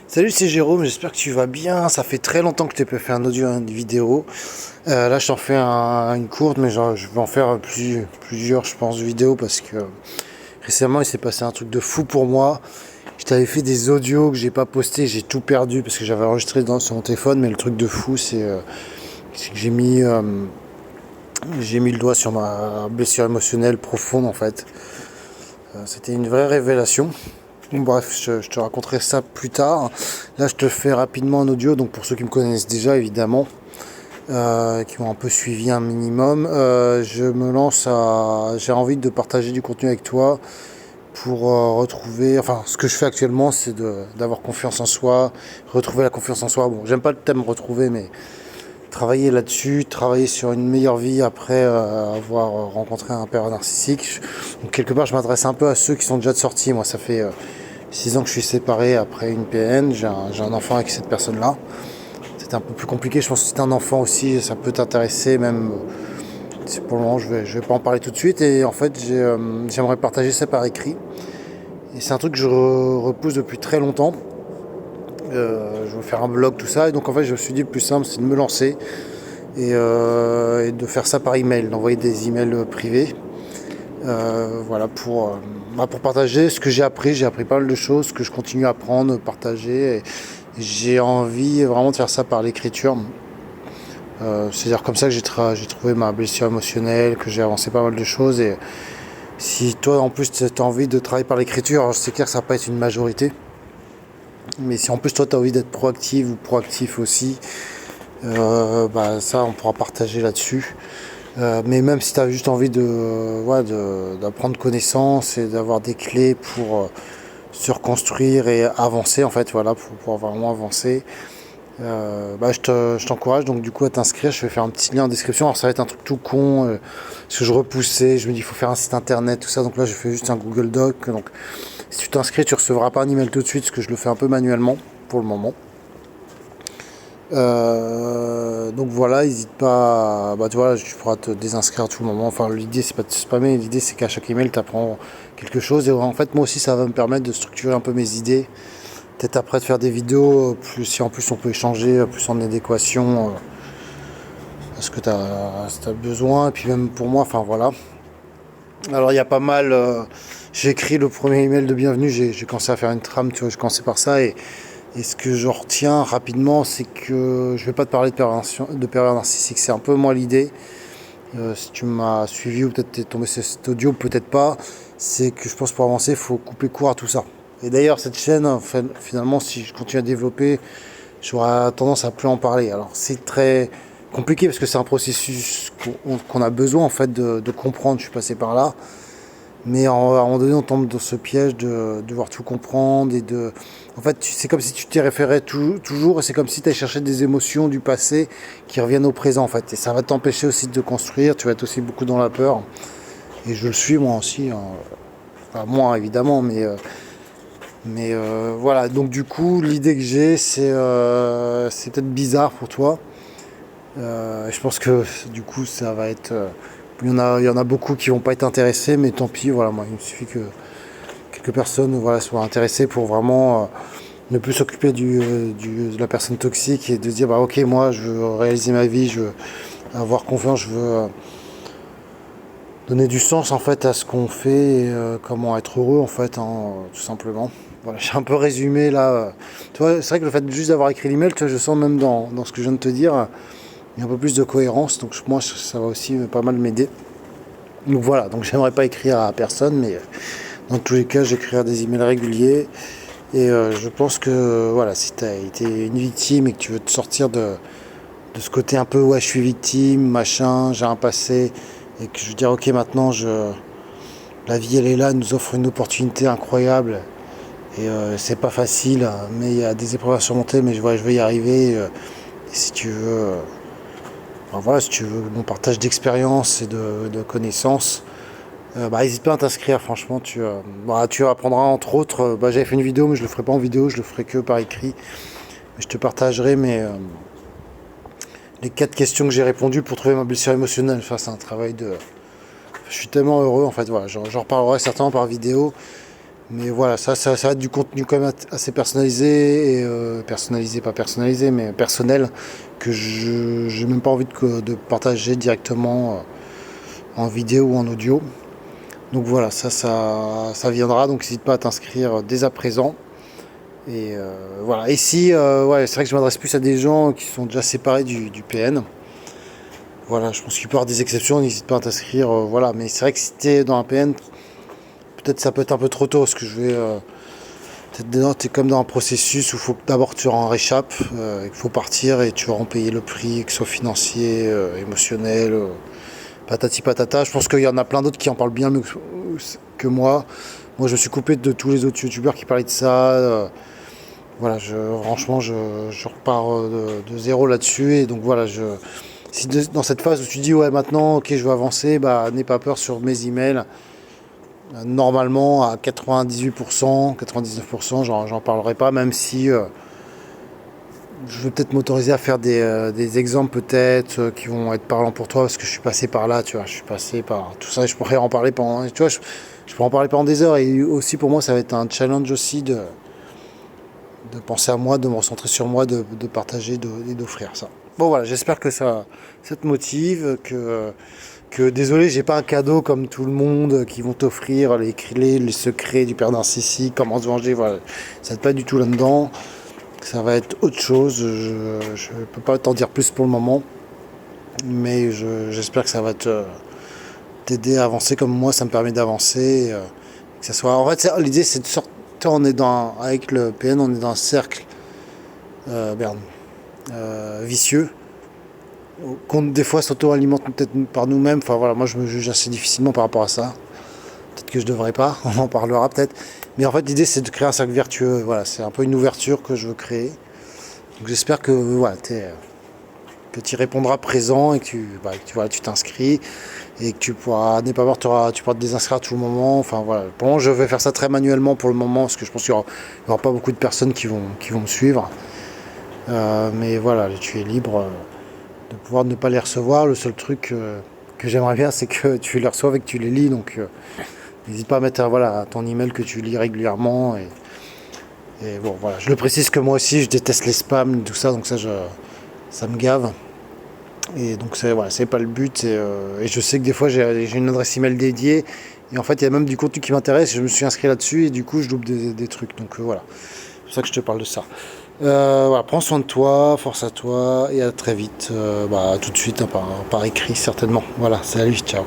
Salut, c'est Jérôme, j'espère que tu vas bien. Ça fait très longtemps que je t'ai pas fait un audio, une vidéo. Là, je t'en fais une courte, mais genre, je vais en faire plusieurs, je pense, vidéos parce que récemment, il s'est passé un truc de fou pour moi. Je t'avais fait des audios que j'ai pas postés, j'ai tout perdu parce que j'avais enregistré sur mon téléphone, mais le truc de fou, c'est que j'ai mis le doigt sur ma blessure émotionnelle profonde en fait. C'était une vraie révélation. Bon, bref, je te raconterai ça plus tard. Là, je te fais rapidement un audio, donc pour ceux qui me connaissent déjà, évidemment, qui m'ont un peu suivi un minimum, je me lance à... J'ai envie de partager du contenu avec toi pour retrouver... Enfin, ce que je fais actuellement, c'est d'avoir confiance en soi, retrouver la confiance en soi. Bon, j'aime pas le thème retrouver, mais travailler là-dessus, travailler sur une meilleure vie après avoir rencontré un père narcissique. Donc, quelque part, je m'adresse un peu à ceux qui sont déjà de sortie. Moi, ça fait 6 ans que je suis séparé après une PN. J'ai un enfant avec cette personne-là. C'était un peu plus compliqué. Je pense que si t'es un enfant aussi, ça peut t'intéresser. Même pour le moment, je vais pas en parler tout de suite. Et en fait, j'aimerais partager ça par écrit. Et c'est un truc que je repousse depuis très longtemps. Je veux faire un blog, tout ça. Et donc, en fait, je me suis dit, le plus simple, c'est de me lancer et de faire ça par email, d'envoyer des emails privés. Voilà, pour partager ce que j'ai appris. J'ai appris pas mal de choses que je continue à apprendre, partager. Et j'ai envie vraiment de faire ça par l'écriture. C'est-à-dire comme ça que j'ai trouvé ma blessure émotionnelle, que j'ai avancé pas mal de choses. Et si toi, en plus, tu as envie de travailler par l'écriture, c'est clair que ça va pas être une majorité. Mais si en plus, toi, tu as envie d'être proactive ou proactif aussi, ça, on pourra partager là-dessus. Mais même si tu as juste envie d'apprendre connaissance et d'avoir des clés pour se reconstruire et avancer, en fait, voilà, pour pouvoir vraiment avancer, je t'encourage donc du coup à t'inscrire. Je vais faire un petit lien en description. Alors ça va être un truc tout con, parce que je repoussais, je me dis il faut faire un site internet, tout ça. Donc là je fais juste un Google Doc. Donc si tu t'inscris, tu recevras pas un email tout de suite, parce que je le fais un peu manuellement pour le moment. Donc voilà, n'hésite pas, tu vois, tu pourras te désinscrire à tout moment. Enfin, l'idée c'est pas de spammer, l'idée c'est qu'à chaque email tu apprends quelque chose. Et en fait, moi aussi, ça va me permettre de structurer un peu mes idées. Peut-être après de faire des vidéos, si en plus on peut échanger, plus en adéquation à ce que tu as besoin. Et puis même pour moi, enfin voilà. Alors il y a pas mal. J'ai écrit le premier email de bienvenue, j'ai commencé à faire une trame, tu vois, j'ai commencé par ça. Et ce que je retiens rapidement, c'est que je vais pas te parler de pervers narcissique, c'est un peu moi l'idée. Si tu m'as suivi ou peut-être t'es tombé sur cet audio, peut-être pas, c'est que je pense pour avancer, il faut couper court à tout ça. Et d'ailleurs, cette chaîne, finalement, si je continue à développer, j'aurai tendance à plus en parler. Alors, c'est très compliqué parce que c'est un processus qu'on a besoin en fait de comprendre. Je suis passé par là. Mais à un moment donné, on tombe dans ce piège de devoir tout comprendre En fait, c'est comme si tu t'y référais toujours, et c'est comme si tu allais chercher des émotions du passé qui reviennent au présent, en fait. Et ça va t'empêcher aussi de construire, tu vas être aussi beaucoup dans la peur. Et je le suis, moi aussi. Hein. Enfin, moi, évidemment, voilà. Donc, du coup, l'idée que j'ai, c'est peut-être bizarre pour toi. Je pense que, du coup, ça va être... il y en a beaucoup qui vont pas être intéressés, mais tant pis, voilà, moi, il me suffit que quelques personnes soient intéressées pour vraiment ne plus s'occuper de la personne toxique et de se dire bah ok, moi je veux réaliser ma vie, je veux avoir confiance, je veux donner du sens en fait à ce qu'on fait et comment être heureux en fait, hein, tout simplement. Voilà, j'ai un peu résumé là. Tu vois, c'est vrai que le fait juste d'avoir écrit l'email, tu vois, je sens même dans ce que je viens de te dire, il y a un peu plus de cohérence, donc moi ça va aussi pas mal m'aider. Donc voilà, donc j'aimerais pas écrire à personne, mais dans tous les cas j'écrirai des emails réguliers. Et je pense que voilà, si tu as été une victime et que tu veux te sortir de ce côté un peu ouais je suis victime, machin, j'ai un passé, et que je veux dire ok maintenant la vie elle est là, elle nous offre une opportunité incroyable. Et c'est pas facile, mais il y a des épreuves à surmonter, mais je vais y arriver. Et si tu veux. Voilà, si tu veux mon partage d'expérience et de connaissances, n'hésite pas à t'inscrire, franchement, tu apprendras entre autres, j'avais fait une vidéo, mais je le ferai pas en vidéo, je le ferai que par écrit. Je te partagerai les 4 questions que j'ai répondues pour trouver ma blessure émotionnelle. Enfin, c'est un travail de... Je suis tellement heureux, en fait, voilà, j'en reparlerai certainement par vidéo, Mais voilà, ça va être du contenu quand même assez personnalisé, et pas personnalisé, mais personnel, que je n'ai même pas envie de partager directement en vidéo ou en audio. Donc voilà, ça viendra, donc n'hésite pas à t'inscrire dès à présent. Et voilà, ici, ouais, c'est vrai que je m'adresse plus à des gens qui sont déjà séparés du PN. Voilà, je pense qu'il peut y avoir des exceptions, n'hésite pas à t'inscrire, voilà. Mais c'est vrai que si tu es dans un PN, peut-être ça peut être un peu trop tôt, parce que peut-être tu es comme dans un processus où il faut que d'abord tu en réchappes, il faut partir et tu vas en payer le prix, que ce soit financier, émotionnel, patati patata. Je pense qu'il y en a plein d'autres qui en parlent bien mieux que moi. Moi, je me suis coupé de tous les autres youtubeurs qui parlaient de ça. Voilà, franchement, je repars de zéro là-dessus. Et donc voilà, si dans cette phase où tu dis ouais maintenant ok je vais avancer, bah n'aie pas peur sur mes emails. Normalement à 98%, 99%, j'en parlerai pas, même si je vais peut-être m'autoriser à faire des exemples peut-être qui vont être parlants pour toi, parce que je suis passé par là, tu vois, je suis passé par tout ça et je pourrais en parler pendant, tu vois, je pourrais en parler pendant des heures. Et aussi pour moi ça va être un challenge aussi de penser à moi, de me recentrer sur moi, de partager et d'offrir ça. Bon voilà, j'espère que ça te motive, que désolé, j'ai pas un cadeau comme tout le monde qui vont t'offrir les clés, les secrets du père Narcissi, comment se venger, voilà. Ça va être pas du tout là-dedans. Ça va être autre chose. Je peux pas t'en dire plus pour le moment, mais j'espère que ça va t'aider à avancer comme moi, ça me permet d'avancer. Que ça soit. En fait, l'idée c'est de sortir. Avec le PN, on est dans un cercle vicieux, qu'on des fois s'auto-alimente peut-être par nous-mêmes. Enfin voilà, moi je me juge assez difficilement par rapport à ça. Peut-être que je devrais pas, on en parlera peut-être. Mais en fait l'idée c'est de créer un cercle vertueux. Voilà, c'est un peu une ouverture que je veux créer. Donc j'espère que voilà, que tu répondras présent et que tu t'inscris et que tu pourras, n'aie pas peur, tu pourras te désinscrire à tout le moment. Enfin voilà, pour le moment je vais faire ça très manuellement pour le moment, parce que je pense qu'il n'y aura pas beaucoup de personnes qui vont me suivre. Mais voilà, tu es libre de pouvoir ne pas les recevoir. Le seul truc que j'aimerais bien, c'est que tu les reçoives et que tu les lis. Donc n'hésite pas à mettre voilà, ton email que tu lis régulièrement. Et bon voilà, je le précise que moi aussi je déteste les spams, tout ça, donc ça me gave. Et donc voilà, c'est pas le but. Et je sais que des fois j'ai une adresse email dédiée. Et en fait il y a même du contenu qui m'intéresse. Je me suis inscrit là-dessus et du coup je loupe des trucs. Donc voilà, c'est pour ça que je te parle de ça. Voilà, prends soin de toi, force à toi et à très vite. Tout de suite, hein, par écrit certainement. Voilà, salut, ciao.